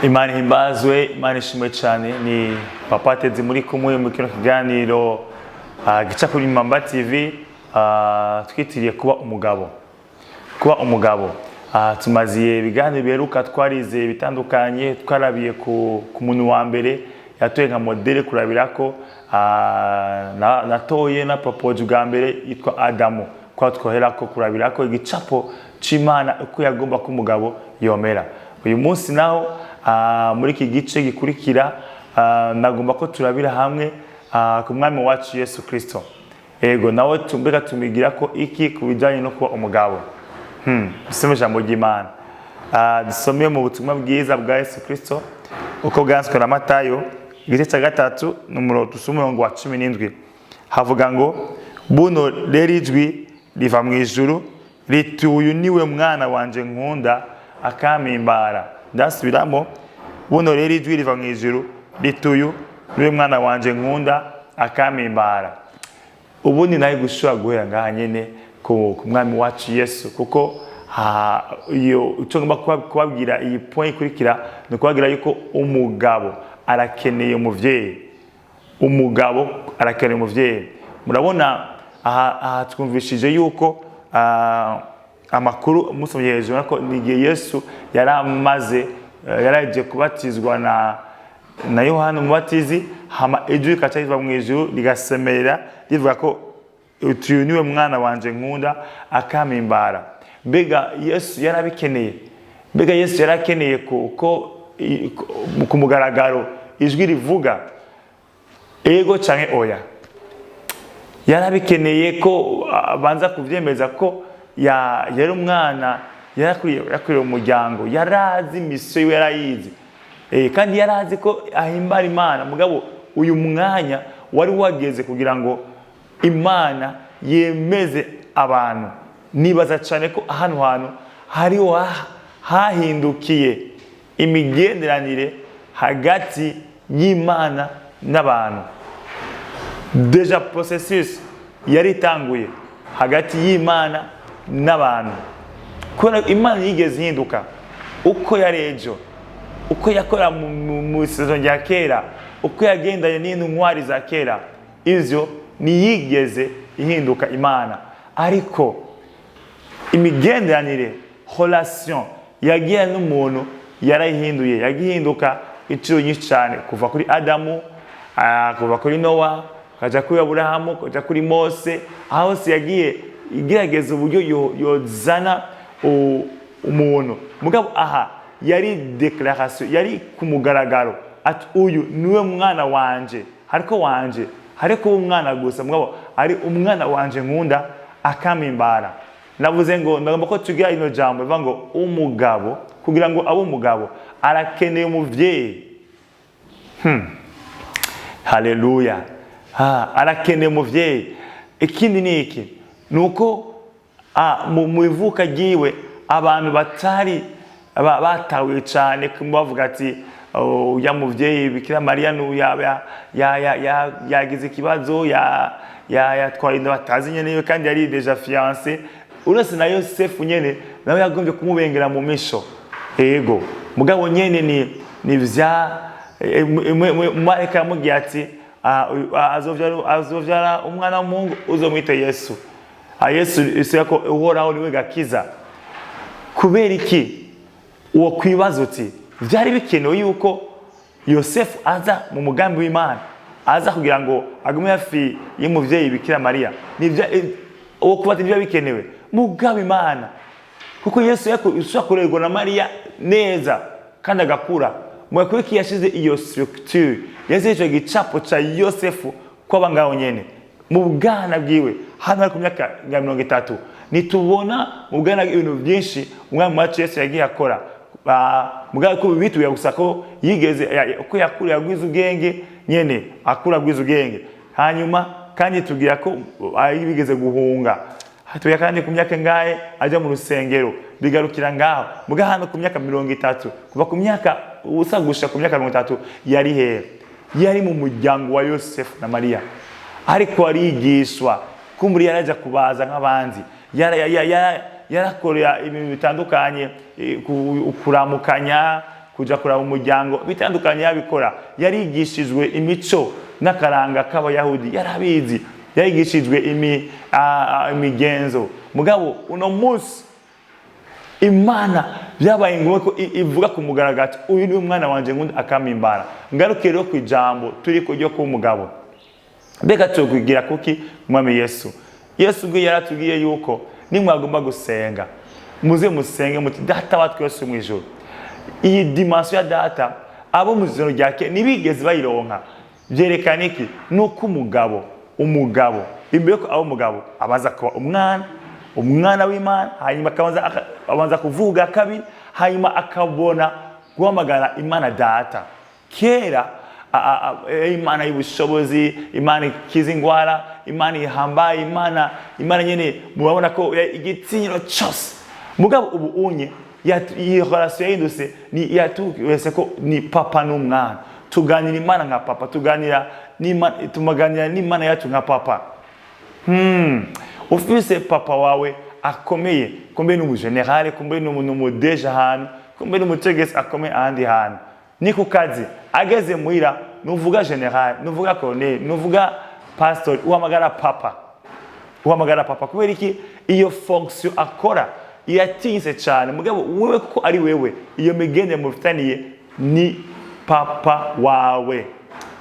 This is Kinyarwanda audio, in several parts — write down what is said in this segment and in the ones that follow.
Imana himbazwe, Imana ishimwe cyane. Ni Papa Teddy muri kumwe mu kino kiganiro gica kuri Mamba TV, twitiriye kuba umugabo. Kuba umugabo. Tumaziye ibiganiro biheruka twarize bitandukanye, twarabiye ku muntu wa mbere yatoye nka modele kurabirako, natoye na propose bwa mbere yitwa Adamu, kwa twoherako kurabirako igicapo c'Imana uko yagomba ko umugabo yomera. Uyu munsi naho muri iki gice gikurikira nagomba ko turabira hamwe ku mwami wacu Yesu Kristo. Ego nawe tumbeka tumigira ko iki kubijanye no kuba umugabo. Dusome ijambo ry'Imana. Dusomeye mu butumwa bwiza bwa Yesu Kristo uko bwanditswe na Matayo igice cya 3 umurongo wa 17. Havuga ngo buno rero ijwi riva mu ijuru riti uyu niwe mwana wanje nkunda akampimbara. Ndasubiramo, buno rero ijwi riva mu ijuru riti uyu niwe mwana wanje nkunda akampimbara. Ubundi naye gushobora guhera ngaha nyene ku mwami wacu Yesu, kuko iyo icyo ngomba kubabwira iyi point ikurikira ni kubabwira yuko umugabo arakeneye umuvyeyi. Umugabo arakeneye umuvyeyi. Murabona aha twumvishije yuko amakuru musomye hejuru ko nigiye Yesu yaraje kubatizwa na Yohana Umubatizi, hama ijwi rikaca riva mu ijuru rigasemerera rivuga ko uyu niwe mwana wanje nkunda akampimbara. Mbega Yesu yarabikeneye. Mbega Yesu yarakeneye ko ku mugaragaro ijwi rivuga ego canke oya. Yarabikeneye ko banza kuvyemeza ko yari umwana yakuriye umuryango, yarazi misiyo yiwe yarayizi, kandi yarazi ko ahimbara Imana. Mugabo uyu mwanya wari wageze kugira ngo Imana yemeze abantu. Nibaza cyane ko ahantu hariho hahindukiye imigenderanire hagati y'Imana n'abantu. Deja processus yari itanguye hagati y'Imana n'abantu. Kubera Imana yigeze ihinduka uko yarejo, uko yakora mu isezerano rya kera, uko yagendanye n'intwari za kera, ivyo niyigeze ihinduka Imana. Ariko imigenderanire, relation yagiye n'umuntu yarayihinduye, yagihinduka inshuro nyinshi cyane, kuva kuri Adamu, kuva kuri Nowa, kaja kuri Aburahamu, kaja kuri Mose. Aho se yagiye igerageza uburyo yozana umuntu. Mugabo aha yari declaration, yari kumugaragaro ati uyu niwe mwana wanje, hariko wanje, hariko umwana gusa, mugabo ari umwana wanje nkunda akampimbara. Navuze ngo ndagomba ko tugira ino jambo bivuga ngo umugabo, kugira ngo abe umugabo arakeneye umuvyeyi. Haleluya. Arakeneye umuvyeyi. Ikindi ni iki? Nuko mu ivuka ryiwe abantu batari batawe cyane bavuga ati uya muvyeyi Bikira Mariya yagize ikibazo, yatwaye inda batazi nyene, kandi yari deja fiancé. Uretse na Yosefu nyene nawe yagombye kumubengera mu misho. Ego mugabo nyene ni vya mareka yamugiye ati azovyara umwana w'umuhungu uzomwita Yesu. Yesu ise ko uhoraho niwe gakiza. Kubera iki uwo kwibaza uti vyari bikenewe yuko Yosefu aza mu mugambi w'Imana, aza kugira ngo agume hafi y'umuvyeyi Bikira Mariya? Uwo kubati nivyo bikenewe mugabe Imana, kuko Yesu yakorerwa na Mariya neza kandi agakura. Mwekwe ki yashize iyo structure, yaziye ico gicapo ca Yosefu ko bangaho nyene mu bwana bwiwe hano ari ku myaka 30. Nitubona mu bwana ibintu byinshi umwami wacu Yesu yagiye akora. Mugabe ko bituye gusa ko yigeze uko yakura yagwiza ubwenge nyene, akura gwiza ubwenge. Hanyuma kandi tugira ko bigeze guhunga. Hatuye kandi ku myaka ngahe aja mu rusengero bigarukira ngaho. Muga hano ku myaka 30, kuva ku myaka usagusha ku myaka 30 yari he? Yari mu muryango wa Yosefu na Mariya. Ariko arigishwa kumburi yaraja kubaza nk'abanzi. yarakorera ibintu bitandukanye, kuramukanya, kuja kuraba umuryango bitandukanye yabikora. Yarigishijwe imico n'akaranga k'abayahudi, yarabizi, yarigishijwe imigenzo. Mugabo uno munsi Imana byabaye ngombwa ko ivuga ku mugaragaro, uyu ni umwana wanje nkunda akamimbara. Ngaruke rero ku ijambo turi kujyo ku mugabo. Mbega tugigira kuki mwami Yesu? Yesu ubwo yaratubwiye yuko nimwagomba gusenga muze musenge muti data wa twese mu ijuru. Iyi dimension ya data abo mu ijuru ryake nibigeze bayironka. Byerekana iki? Nuko umugabo imbere ko abo umugabo abaza kuba umwana w'Imana, hanyuma akabanza kuvuga kabiri, hanyuma akabona guhamagara Imana data. Kera Imana y'ubushobozi, Imana ikiza ingwara, Imana ihambaye, Imana nyene murabona ko igitinyiro cyose. Mugabo ubu unye iyi relation yinduse ni yatuwese ko ni papa n'umwana. Tuganira Imana nka papa, tumaganira n'Imana yacu nka papa. Ufise papa wawe akomeye, kumbe n'umu general, kumbe n'umu deja hano, kumbe n'umutegesi akomeye ahandi hano. Ni ku kazi ageze muhira nuvuga general, nuvuga colonel, nuvuga pastor, uhamagara papa. Kubera iki? Iyo fonction akora iratinse cyane. Mugabo wewe ko ari wewe, iyo migende mufitaniye ni papa wawe.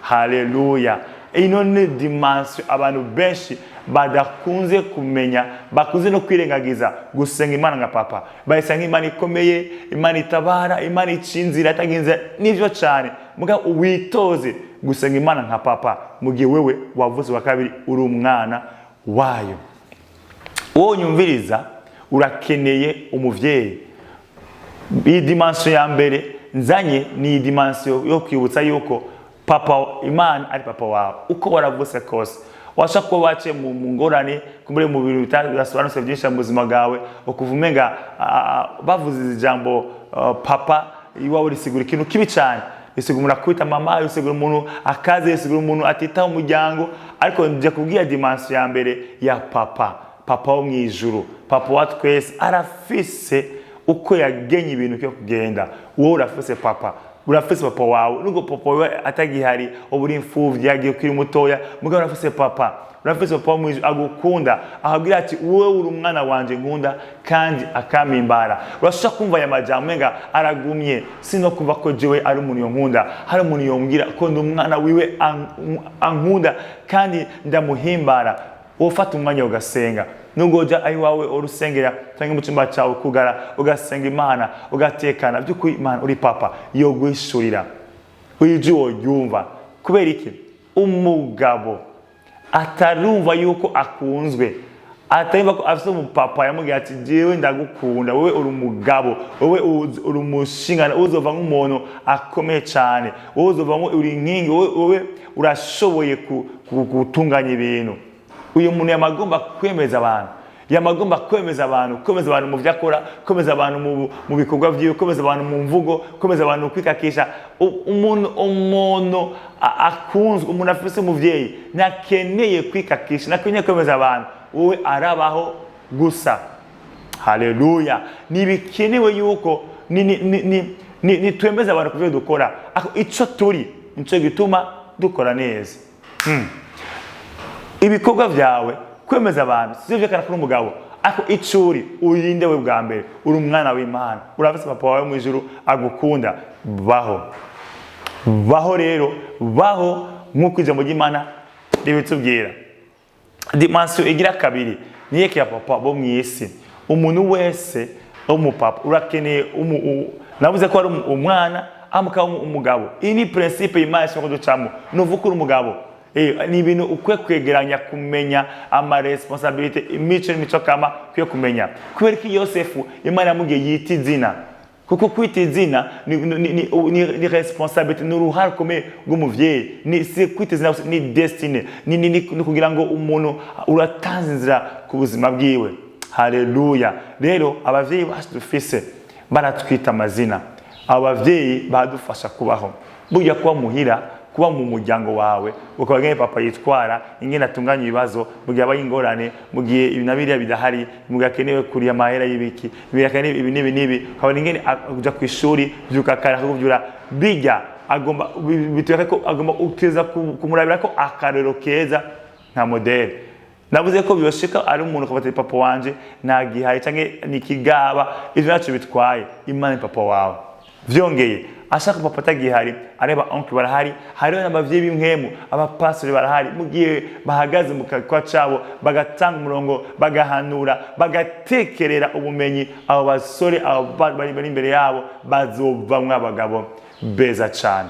Haleluya. Ino ni dimension abantu benshi badakunze kumenya, bakunze no kwirengagiza gusenga Imana nka papa. Bayisanga Imana ikomeye, Imana itabara, Imana icinzira ataginze nivyo cyane. Mugabo witoze gusenga Imana nka papa mugihe wewe wavuze wa kabiri uri umwana wayo. Wowe nyumviriza urakeneye umuvyeyi. Iyi dimension ya mbere nzanye ni dimension yo kwibutsa yuko papa Imana ari papa wawe. Uko waravuse kose washaka ko wace mu ngorane kumure mu bintu bitasobanutse byinshi mu buzima bwawe, ukuvumenga bavuze ijambo papa iwawe risigura ikintu kibi cyane. Risigura umuntu akwita mama, risigura umuntu akaze, risigura umuntu atitaho umuryango. Ariko nje kubwira dimension ya mbere ya papa wo mu ijuru, papa wa twese arafise uko yagenye ibintu cyo kugenda. Wowe urafise papa, urafise papa wawe. Nubwo papa wawe atagihari, uburi imfuvyi yagiye kuri mutoya, mugabo urafise papa wo mu ijuru agukunda, ahabwira ati wowe uri umwana wanje nkunda kandi akamimbara. Urashaka kumva aya majambo menga aragumye, sino kumva ko jewe ari umuntu yonkunda, hari umuntu yombwira ko ndi umwana wiwe ankunda kandi ndamuhimbara. Ufata umwanya ugasenga, nugoja ayi wawe urusengera cyangwa mu cyumba cyawe kugara ugasenga Imana, ugatekana by'ukuri Imana uri papa yo gwishurira uyijuwo yumva. Kubera iki? Umugabo atarumva yuko akunzwe, atarumva ko afite umupapa yamubwira ati jewe ndagukunda, wowe uri umugabo, wowe uri umushingana, uzova nk'umuntu akomeye cyane, wowe uzova uri inkingi, wowe urashoboye gutunganya ibintu. Uyu muntu yamagomba kwemeza abantu, kwemeza abantu mu vyakora, kwemeza abantu mu bikorwa vyiwe, kwemeza abantu mu mvugo, kwemeza abantu kwikakisha. Umuntu akunzwe, umuntu afise umuvyeyi nakeneye kwikakisha, nakeneye kwemeza abantu. Wowe arabaho gusa. Haleluya. Nibikenewe yuko ni twemeza abantu kuvyo dukora. Ico turi nico gituma dukora neza. Ibikorwa vyawe kwemeza abantu sivyo kana kuri umugabo, ako icuri uyinde we bwa mbere uri umwana w'Imana, urafise papa wawe mu ijuru agukunda. Baho rero nkuko ijambo ry'Imana ribitubwira. Dimension igira kabiri niye ya papa bo mu isi. Umuntu wese umupapa urakeneye navuze ko ari umwana amuka umugabo. Iyi ni principe y'Imana cyo ducamo nuvuka uri umugabo. Ni ibintu ukwe kwegeranya kumenya ama responsibility imico kama kwiye kumenya. Kubera ko Yosefu Imana yamugiye yita izina, kuko kwita izina ni responsibility, ni uruhare rukomeye rw'umuvyeyi. Ni si kwita izina, ni destiny, ni kugira ngo umuntu uratanze inzira ku buzima bwiwe. Haleluya. Rero abavyeyi bacu dufise baratwita amazina, abavyeyi badufasha kubaho. Burya kuba muhira kuba mu muryango wawe ukaba ngene papa yitwara ingene atunganya ibibazo mu gihe abaye ingorane mu gihe ibi na biriya bidahari mu gihe akenewe kuriya amahera y'ibiki birakenewe ibi n'ibi ukabona ingene uja ku ishuri byuka kare akakuvyura bijya agomba biteka ko agomba uteza kumurabira ko akarero keza nka modele. Navuze ko byoshika ari umuntu ukabata papa wanje nagihaye canke nikigaba ivyo naco bitwaye Imana papa wawe. Vyongeye ashaka papa tagihari areba oncle barahari hariho n'abavyeyi b'impwemu abapastori barahari mu gihe bahagaze mu kwa cabo bagatanga umurongo bagahanura bagatekerera ubumenyi abo basore abo bari imbere yabo bazovamwe abagabo beza cyane.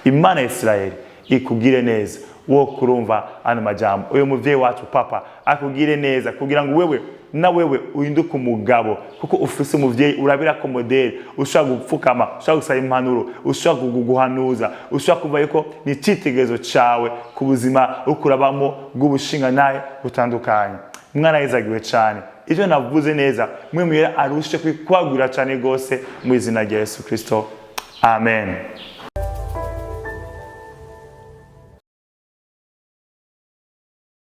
Imana ya Israeli ikugire neza wo kurumva ano majambo. Uyo muvyeyi wacu papa akugire neza kugira ngo wewe na wewe uhinduke umugabo kuko ufise umuvyeyi urabira ko modeli ushaka gupfukama ushaka gusaba impanuro ushaka guhanuza ushaka kuva yuko ni citegezo cawe ku buzima ukurabamo bw'ubushinga naye butandukanye. Mwana yezagiwe cyane ivyo navuze neza mwe mwera arushe kwagura cyane gose mu izina rya Yesu Kristo. Amen.